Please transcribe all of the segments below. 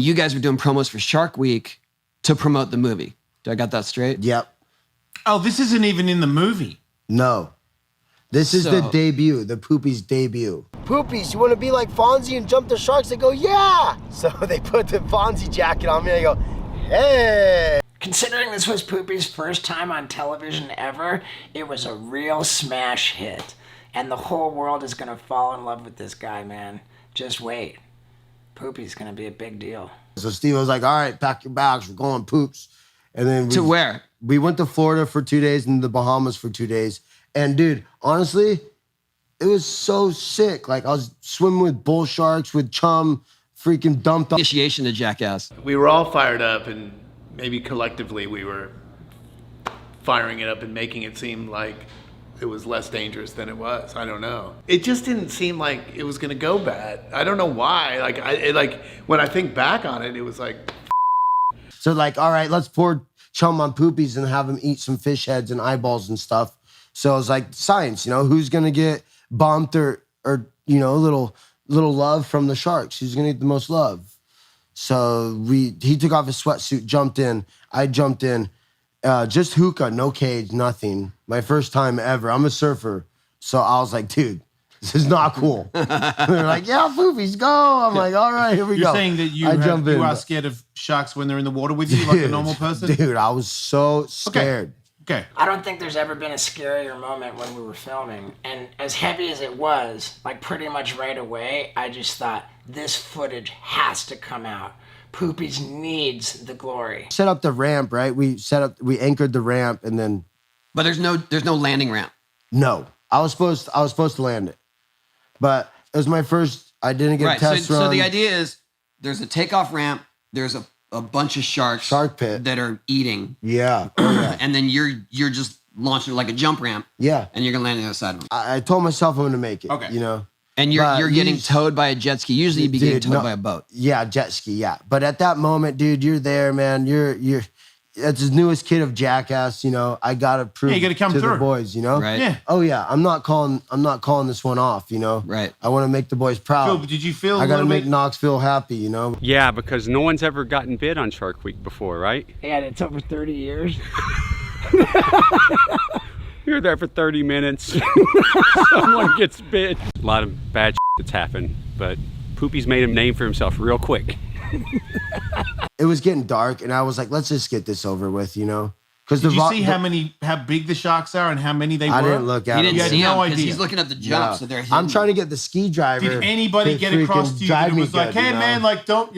You guys were doing promos for Shark Week to promote the movie. Do I got that straight? Yep. Oh, this isn't even in the movie. No. This is the debut, the Poopies debut. Poopies, you want to be like Fonzie and jump the sharks? They go, yeah! So they put the Fonzie jacket on me and I go, hey! Considering this was Poopy's first time on television ever, it was a real smash hit. And the whole world is gonna fall in love with this guy, man. Just wait. Poopy's gonna be a big deal. So Steve was like, all right, pack your bags, we're going Poops. And then to where? We went to Florida for 2 days and the Bahamas for 2 days. And dude, honestly, it was so sick. Like I was swimming with bull sharks, with chum, freaking dumped up. Initiation to Jackass. We were all fired up, and maybe collectively we were firing it up and making it seem like it was less dangerous than it was. I don't know. It just didn't seem like it was gonna go bad. I don't know why. Like when I think back on it, it was like. So like, all right, let's pour chum on Poopies and have him eat some fish heads and eyeballs and stuff. So it was like science, you know, who's gonna get bumped or you know, a little love from the sharks? Who's gonna get the most love? So he took off his sweatsuit, jumped in. I jumped in, just hookah, no cage, nothing. My first time ever. I'm a surfer, so I was like, dude, this is not cool. They're like, yeah, Poopies, go. I'm like, all right, here we go. You're saying that you are scared of sharks when they're in the water with you, like a normal person? Dude, I was so scared. Okay. I don't think there's ever been a scarier moment when we were filming. And as heavy as it was, like pretty much right away, I just thought, this footage has to come out. Poopies needs the glory. Set up the ramp, right? We anchored the ramp and then. But there's no landing ramp. No. I was supposed to land it. But it was my first, I didn't get a test run. So the idea is there's a takeoff ramp, there's a bunch of sharks Shark pit that are eating. Yeah. And then you're just launching like a jump ramp. Yeah. And you're gonna land on the other side of them. I told myself I'm gonna make it. Okay. You know. And you're getting towed by a jet ski. Usually you'd be getting towed by a boat. Yeah, jet ski, yeah. But at that moment, dude, you're there, man. You're that's the newest kid of Jackass, you know. I gotta prove you gotta come to through. the boys, you know? Right. Yeah. Oh yeah, I'm not calling this one off, you know. Right. I wanna make the boys proud. Phil, did you feel I gotta a little make bit... Knoxville happy, you know. Yeah, because no one's ever gotten bit on Shark Week before, right? And it's over 30 years. You're there for 30 minutes. Someone gets bit. A lot of bad that's happened, but Poopy's made a name for himself real quick. It was getting dark, and I was like, let's just get this over with, you know. Because Did you see how big the sharks are and how many they were? I didn't look at He them. didn't see no him because idea. he's looking at the jump, so they're hidden. I'm trying to get the ski driver. Did anybody to get across freaking to you drive that me was like, good, hey you know? man, like don't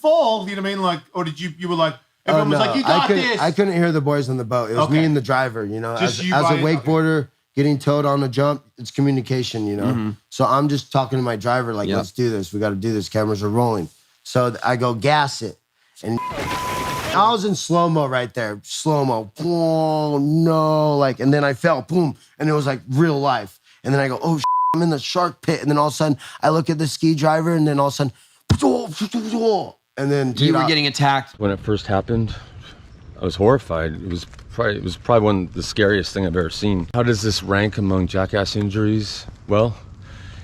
fall, you know what I mean? Like, or did you were like, everyone was like, you got this. I couldn't hear the boys on the boat. It was me Okay. and the driver, you know. Just As you a by- wakeboarder, getting towed on a jump, it's communication, you know. Mm-hmm. So I'm just talking to my driver like, let's do this. We got to do this. Cameras are rolling. So I go gas it. And I was in slow-mo right there. Slow-mo. Oh, no. Like, and then I fell. Boom. And it was like real life. And then I go, oh, shit, I'm in the shark pit. And then all of a sudden, I look at the ski driver. And then all of a sudden, and then You were getting attacked. When it first happened, I was horrified. It was probably one of the scariest thing I've ever seen. How does this rank among Jackass injuries? Well,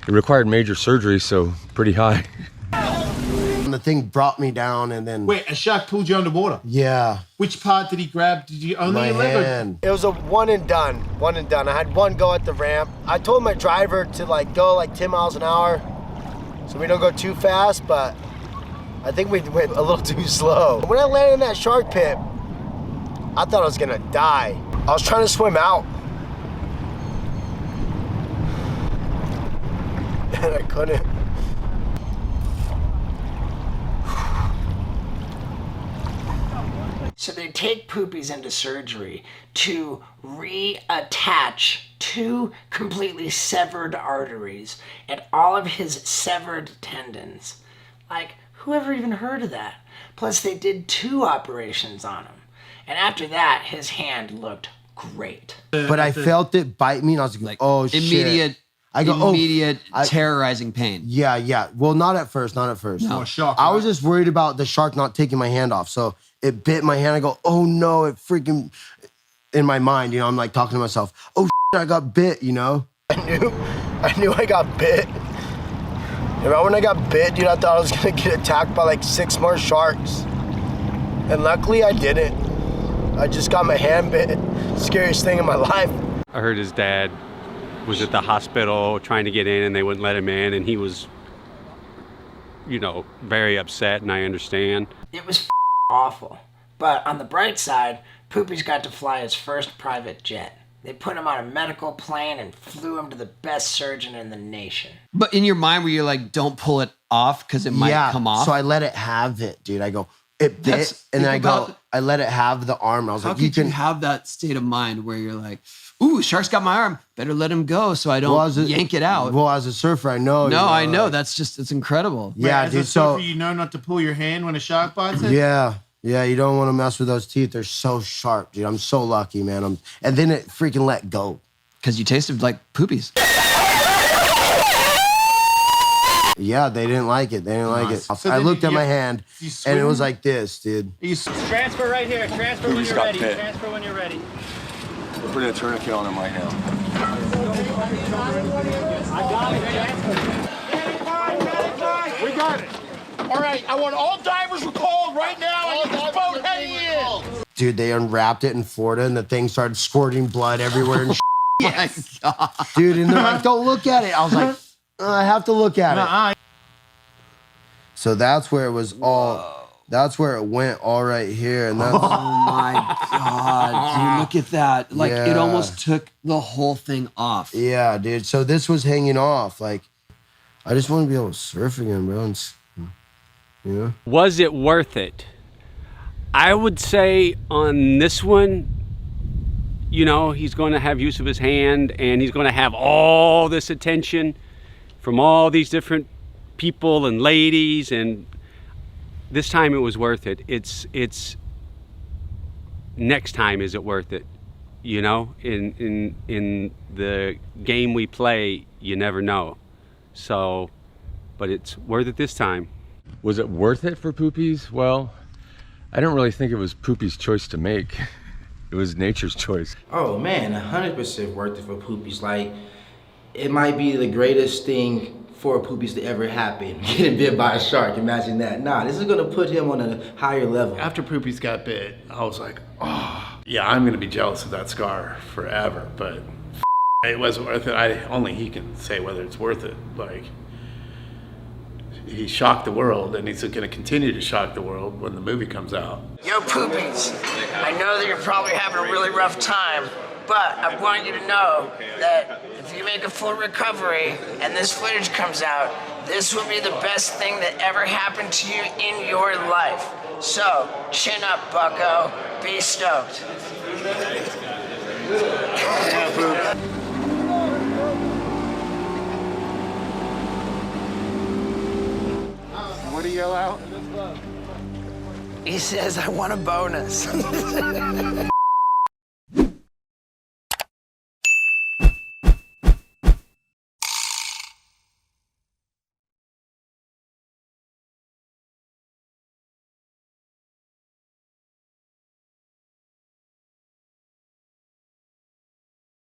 it required major surgery, so pretty high. And the thing brought me down, and then Wait, a shark pulled you underwater? yeah, Which part did he grab? Did you only my your leg? hand. It was a one and done. I had one go at the ramp. I told my driver to like go like 10 miles an hour, so we don't go too fast. But I think we went a little too slow. When I landed in that shark pit, I thought I was gonna die. I was trying to swim out, and I couldn't. So they take Poopies into surgery to reattach 2 completely severed arteries and all of his severed tendons. Like, whoever even heard of that? Plus, they did 2 operations on him. And after that, his hand looked great. But I felt it bite me, and I was like, oh shit. Immediate terrorizing pain. Yeah. Well, not at first. No, shock, I right? was just worried about the shark not taking my hand off. So it bit my hand. I go, oh no, it freaking, in my mind, you know, I'm like talking to myself, oh shit, I got bit, you know? I knew I got bit. Remember when I got bit, dude, I thought I was gonna get attacked by like 6 more sharks. And luckily I didn't. I just got my hand bit. Scariest thing in my life. I heard his dad was at the hospital trying to get in and they wouldn't let him in, and he was, you know, very upset, and I understand. It was awful. But on the bright side, Poopies got to fly his first private jet. They put him on a medical plane and flew him to the best surgeon in the nation. But in your mind, were you like, don't pull it off because it might come off? So I let it have it, dude. I go, it bit, and then I go, I let it have the arm. I was How like, could you have that state of mind where you're like, ooh, shark's got my arm. Better let him go so I don't yank it out. Well, as a surfer, I know. No, I know. That's just, it's incredible. Yeah, As dude. a surfer, you know not to pull your hand when a shark bites it? Yeah. Yeah, you don't want to mess with those teeth. They're so sharp, dude. I'm so lucky, man. And then it freaking let go. Because you tasted like Poopies. Yeah, they didn't like it. They didn't like it. So I then looked at my hand, you and it swim? was like this, dude. Transfer right here. Transfer when you're ready. bit. Transfer when you're ready. We're putting a tourniquet on him right now. We got it. All right, I want all divers recalled right now. I need this boat heading in. Dude, they unwrapped it in Florida, and the thing started squirting blood everywhere. And Yes. My God. dude, and they're like, don't look at it. I was like, I have to look at it. So that's where it was all, that's where it went all right here. And that's, Oh my God, dude, look at that. Like, it Yeah. almost took the whole thing off. yeah, dude. So this was hanging off. Like, I just want to be able to surf again, bro. And, you know? Was it worth it? I would say on this one, you know, he's going to have use of his hand and he's going to have all this attention from all these different people and ladies, and this time it was worth it. It's next time, is it worth it? You know, in the game we play, you never know. So, but it's worth it this time. Was it worth it for Poopies? Well, I don't really think it was Poopies' choice to make. It was nature's choice. Oh man, 100% worth it for Poopies. Like, it might be the greatest thing for Poopies to ever happen. Getting bit by a shark, imagine that. Nah, this is gonna put him on a higher level. After Poopies got bit, I was like, oh, yeah, I'm gonna be jealous of that scar forever, but it wasn't worth it. Only he can say whether it's worth it. Like, he shocked the world, and he's gonna continue to shock the world when the movie comes out. Yo, Poopies, I know that you're probably having a really rough time, but I want you to know that if you make a full recovery and this footage comes out, this will be the best thing that ever happened to you in your life. So, chin up, bucko. Be stoked. What do you yell out? He says, I want a bonus.